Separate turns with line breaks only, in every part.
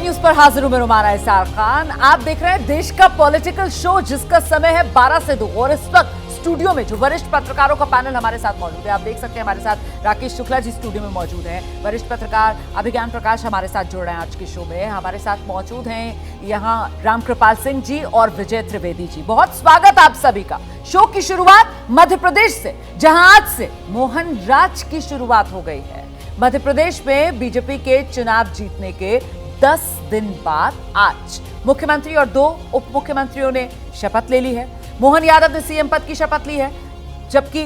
News पर हाजिर हूं मैं रुमाना इसार खान। आप देख रहे हैं देश का पॉलिटिकल शो जिसका समय है 12 से 2 और इस वक्त स्टूडियो में जो वरिष्ठ पत्रकारों का पैनल हमारे साथ मौजूद है, आप देख सकते हैं हमारे साथ राकेश शुक्ला जी स्टूडियो में मौजूद हैं। वरिष्ठ पत्रकार अभिज्ञान प्रकाश हमारे साथ जुड़ रहे हैं आज के शो में। हमारे साथ मौजूद हैं यहाँ रामकृपाल सिंह जी और विजय त्रिवेदी जी। बहुत स्वागत आप सभी का। शो की शुरुआत मध्य प्रदेश से, जहां आज से मोहन राज की शुरुआत हो गई है। मध्य प्रदेश में बीजेपी के चुनाव जीतने के 10 दिन बाद आज मुख्यमंत्री और 2 उप मुख्यमंत्रियों ने शपथ ले ली है। मोहन यादव ने सीएम पद की शपथ ली है, जबकि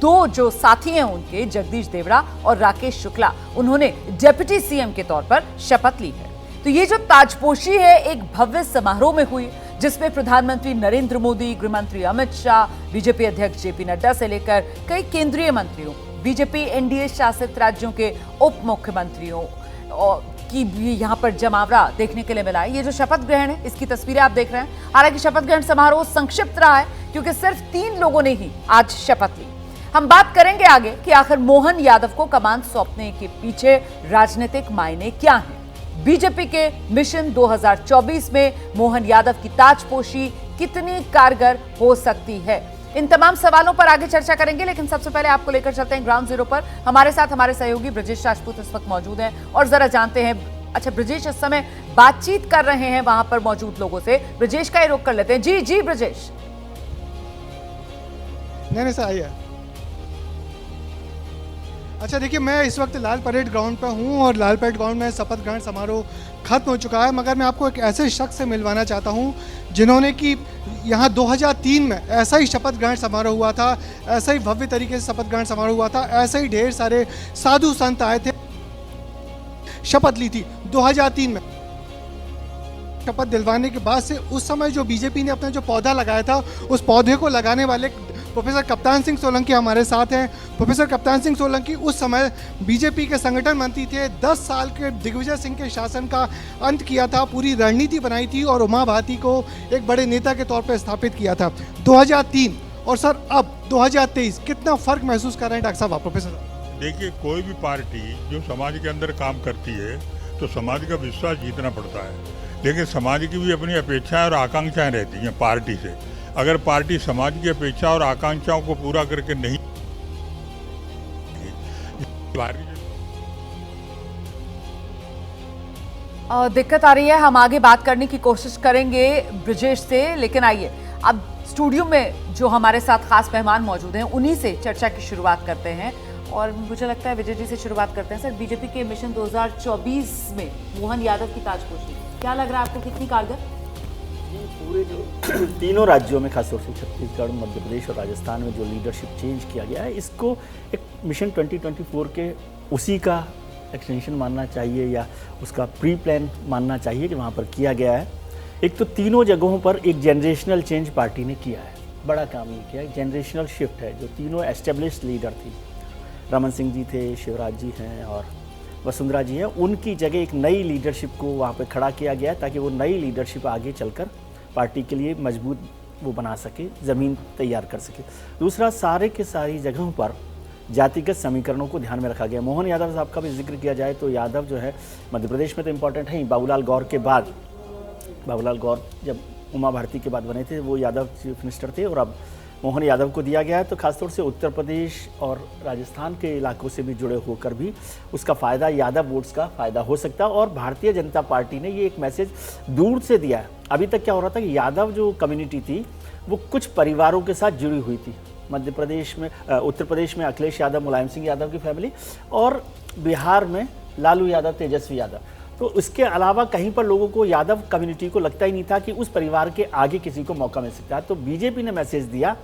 2 जो साथी हैं उनके, जगदीश देवड़ा और राकेश शुक्ला, उन्होंने डिप्टी सीएम के तौर पर शपथ ली है। तो ये जो ताजपोशी है एक भव्य समारोह में हुई, जिसमें प्रधानमंत्री नरेंद्र मोदी, गृहमंत्री अमित शाह, बीजेपी अध्यक्ष जेपी नड्डा से लेकर कई केंद्रीय मंत्रियों, बीजेपी एनडीए शासित राज्यों के उप मुख्यमंत्रियों की भी यहां पर जमावड़ा देखने के लिए मिला है। ये जो शपथ ग्रहण है, इसकी तस्वीरें आप देख रहे हैं। हालांकि शपथ ग्रहण समारोह संक्षिप्त रहा है क्योंकि सिर्फ 3 लोगों ने ही आज शपथ ली। हम बात करेंगे आगे कि आखिर मोहन यादव को कमान सौंपने के पीछे राजनीतिक मायने क्या हैं। बीजेपी के मिशन 2024 में मोहन यादव की ताजपोशी कितनी कारगर हो सकती है, इन तमाम सवालों पर आगे चर्चा करेंगे। लेकिन सबसे पहले आपको लेकर चलते हैं ग्राउंड जीरो पर। हमारे साथ हमारे सहयोगी ब्रजेश राजपूत इस वक्त मौजूद हैं और जरा जानते हैं। अच्छा ब्रजेश, इस समय बातचीत कर रहे हैं वहां पर मौजूद लोगों से। ब्रजेश का ही रुख कर लेते हैं। जी ब्रजेश।
नहीं सर, आइए। अच्छा देखिए, मैं इस वक्त लाल परेड ग्राउंड पर हूँ और लाल परेड ग्राउंड में शपथ ग्रहण समारोह खत्म हो चुका है, मगर मैं आपको एक ऐसे शख्स से मिलवाना चाहता हूँ जिन्होंने कि यहाँ 2003 में ऐसा ही शपथ ग्रहण समारोह हुआ था, ऐसा ही भव्य तरीके से शपथ ग्रहण समारोह हुआ था, ऐसे ही ढेर सारे साधु संत आए थे, शपथ ली थी 2003 में। शपथ दिलवाने के बाद से उस समय जो बीजेपी ने अपना जो पौधा लगाया था, उस पौधे को लगाने वाले प्रोफेसर कप्तान सिंह सोलंकी हमारे साथ हैं। प्रोफेसर कप्तान सिंह सोलंकी उस समय बीजेपी के संगठन मंत्री थे। 10 साल के दिग्विजय सिंह के शासन का अंत किया था, पूरी रणनीति बनाई थी और उमा भारती को एक बड़े नेता के तौर पर स्थापित किया था 2003। और सर अब 2023 कितना फर्क महसूस कर रहे हैं डॉक्टर साहब आप? प्रोफेसर
देखिए, कोई भी पार्टी जो समाज के अंदर काम करती है तो समाज का विश्वास जीतना पड़ता है, लेकिन समाज की भी अपनी अपेक्षाएं और आकांक्षाएं रहती हैं पार्टी से। अगर पार्टी समाज की अपेक्षा और आकांक्षाओं को पूरा करके नहीं,
दिक्कत आ रही है। हम आगे बात करने की कोशिश करेंगे ब्रजेश से, लेकिन आइए अब स्टूडियो में जो हमारे साथ खास मेहमान मौजूद हैं उन्हीं से चर्चा की शुरुआत करते हैं। और मुझे लगता है विजय जी से शुरुआत करते हैं। सर, बीजेपी के मिशन 2024 में मोहन यादव की ताजपोशी क्या लग रहा है आपको, कितनी कारगर?
पूरे जो तीनों राज्यों में, खासतौर से छत्तीसगढ़, मध्य प्रदेश और राजस्थान में जो लीडरशिप चेंज किया गया है, इसको एक मिशन 2024 के उसी का एक्सटेंशन मानना चाहिए या उसका प्री प्लान मानना चाहिए कि वहाँ पर किया गया है। एक तो तीनों जगहों पर एक जनरेशनल चेंज पार्टी ने किया है, बड़ा काम ये किया है। जनरेशनल शिफ्ट है, जो तीनों एस्टेब्लिश्ड लीडर थी, रमन सिंह जी थे, शिवराज जी हैं और वसुंधरा जी हैं, उनकी जगह एक नई लीडरशिप को वहाँ पे खड़ा किया गया ताकि वो नई लीडरशिप आगे चलकर पार्टी के लिए मजबूत वो बना सके, ज़मीन तैयार कर सके। दूसरा, सारे के सारी जगहों पर जातिगत समीकरणों को ध्यान में रखा गया। मोहन यादव साहब का भी जिक्र किया जाए तो यादव जो है मध्य प्रदेश में तो इम्पॉर्टेंट है ही। बाबूलाल गौर के बाद, बाबूलाल गौर जब उमा भारती के बाद बने थे, वो यादव चीफ मिनिस्टर थे और अब मोहन यादव को दिया गया है। तो खासतौर से उत्तर प्रदेश और राजस्थान के इलाकों से भी जुड़े होकर भी उसका फ़ायदा, यादव वोट्स का फ़ायदा हो सकता है। और भारतीय जनता पार्टी ने ये एक मैसेज दूर से दिया है। अभी तक क्या हो रहा था कि यादव जो कम्युनिटी थी वो कुछ परिवारों के साथ जुड़ी हुई थी। मध्य प्रदेश में, उत्तर प्रदेश में अखिलेश यादव, मुलायम सिंह यादव की फैमिली, और बिहार में लालू यादव, तेजस्वी यादव। तो इसके अलावा कहीं पर लोगों को, यादव कम्युनिटी को लगता ही नहीं था कि उस परिवार के आगे किसी को मौका मिल सकता है। तो बीजेपी ने मैसेज दिया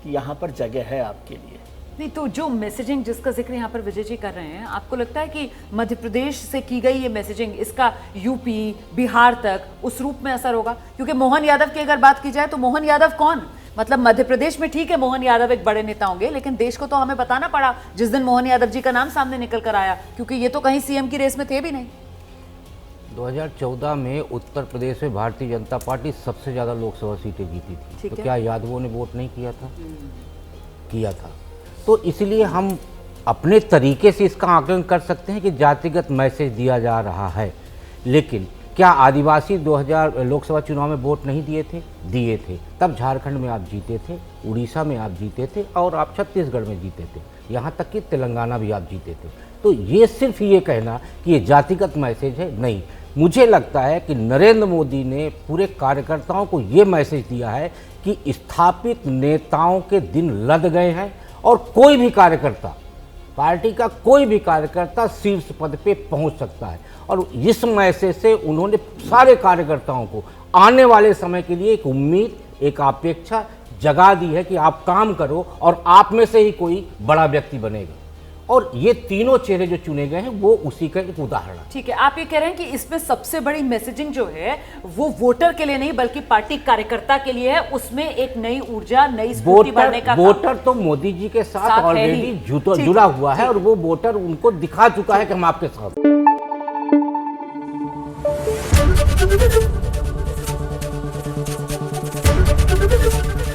कि यहाँ पर जगह है आपके लिए।
नहीं तो जो मैसेजिंग जिसका जिक्र यहाँ पर विजय जी कर रहे हैं, आपको लगता है कि मध्य प्रदेश से की गई ये मैसेजिंग, इसका यूपी, बिहार तक उस रूप में असर होगा? क्योंकि मोहन यादव की अगर बात की जाए तो मोहन यादव कौन, मतलब मध्य प्रदेश में ठीक है मोहन यादव एक बड़े नेता होंगे, लेकिन देश को तो हमें बताना पड़ा जिस दिन मोहन यादव जी का नाम सामने निकल कर आया, क्योंकि ये तो कहीं सीएम की रेस में थे भी नहीं।
2014 में उत्तर प्रदेश में भारतीय जनता पार्टी सबसे ज़्यादा लोकसभा सीटें जीती थी, तो क्या यादवों ने वोट नहीं किया था? किया था। तो इसलिए हम अपने तरीके से इसका आकलन कर सकते हैं कि जातिगत मैसेज दिया जा रहा है। लेकिन क्या आदिवासी 2000 लोकसभा चुनाव में वोट नहीं दिए थे? दिए थे। तब झारखंड में आप जीते थे, उड़ीसा में आप जीते थे और आप छत्तीसगढ़ में जीते थे, यहाँ तक कि तेलंगाना भी आप जीते थे। तो ये सिर्फ ये कहना कि ये जातिगत मैसेज है, नहीं। मुझे लगता है कि नरेंद्र मोदी ने पूरे कार्यकर्ताओं को ये मैसेज दिया है कि स्थापित नेताओं के दिन लद गए हैं और कोई भी कार्यकर्ता, पार्टी का कोई भी कार्यकर्ता शीर्ष पद पे पहुंच सकता है। और इस मैसेज से उन्होंने सारे कार्यकर्ताओं को आने वाले समय के लिए एक उम्मीद, एक अपेक्षा जगा दी है कि आप काम करो और आप में से ही कोई बड़ा व्यक्ति बनेगा। और ये तीनों चेहरे जो चुने गए हैं वो उसी का एक उदाहरण है।
ठीक है, आप ये कह रहे हैं कि इसमें सबसे बड़ी मैसेजिंग जो है वो वोटर के लिए नहीं बल्कि पार्टी कार्यकर्ता के लिए है, उसमें एक नई ऊर्जा, नई स्फूर्ति भरने का
वोटर तो मोदी जी के साथ ऑलरेडी जुड़ा हुआ है और वो वोटर उनको दिखा चुका है कि हम आपके साथ।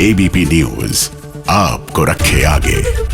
एबीपी न्यूज आपको रखे आगे।